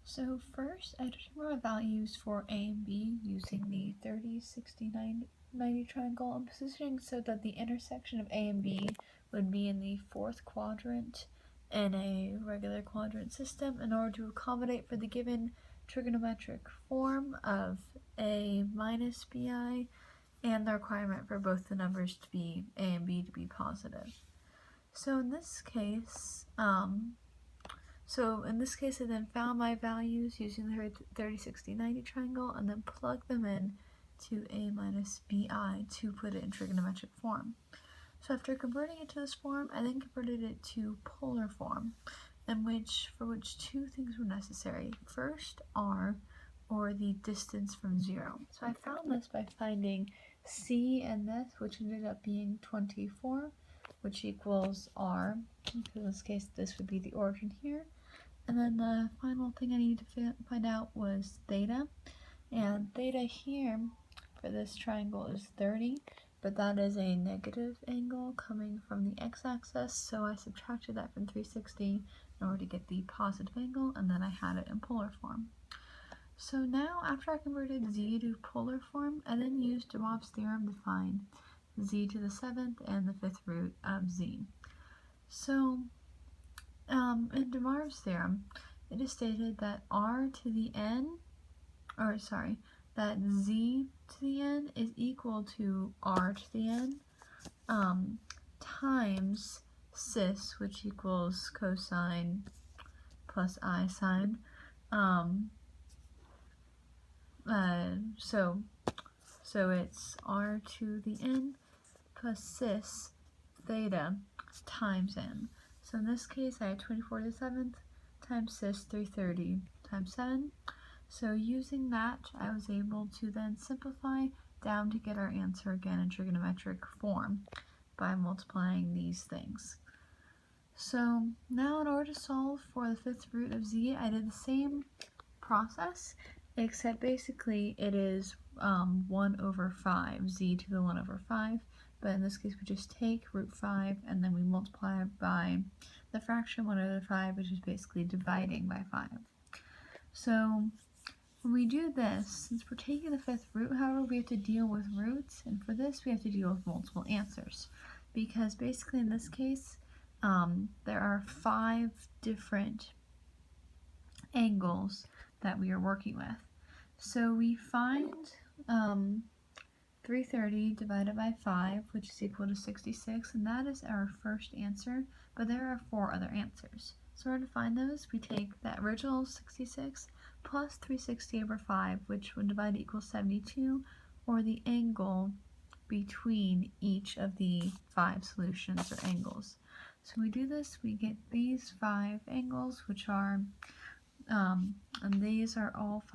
So first, I determine my values for A and B using the 30, 60, 90 triangle. I'm positioning so that the intersection of A and B would be in the fourth quadrant in a regular quadrant system in order to accommodate for the given trigonometric form of A minus BI and the requirement for both the numbers to be A and B to be positive. So in this case, I then found my values using the 30, 60, 90 triangle and then plugged them in to A minus BI to put it in trigonometric form. So after converting it to this form, I then converted it to polar form, for which two things were necessary. First, R, or the distance from 0. So I found this by finding C and this, which ended up being 24, which equals R. In this case, this would be the origin here. And then the final thing I needed to find out was theta. And theta here for this triangle is 30, but that is a negative angle coming from the x-axis, so I subtracted that from 360 in order to get the positive angle, and then I had it in polar form. So now, after I converted z to polar form, I then used de Moivre's theorem to find z to the 7th and the 5th root of z. So, in de Moivre's theorem, it is stated that that z to the n is equal to r to the n times cis, which equals cosine plus I sine. So it's r to the n plus cis theta times n. So in this case, I had 24 to the 7th times cis 330 times 7. So using that, I was able to then simplify down to get our answer again in trigonometric form by multiplying these things. So now in order to solve for the 5th root of z, I did the same process, except basically it is 1 over 5, z to the 1 over 5, but in this case we just take root 5 and then we multiply it by the fraction 1 over 5, which is basically dividing by 5. So when we do this, since we're taking the 5th root, however, we have to deal with roots, and for this we have to deal with multiple answers, because basically in this case there are 5 different angles that we are working with. So we find 330 divided by 5, which is equal to 66, and that is our first answer, but there are 4 other answers. So in order to find those, we take that original 66 plus 360 over 5, which would divide to equal 72, or the angle between each of the 5 solutions or angles. So we do this, we get these 5 angles, which are, and these are all 5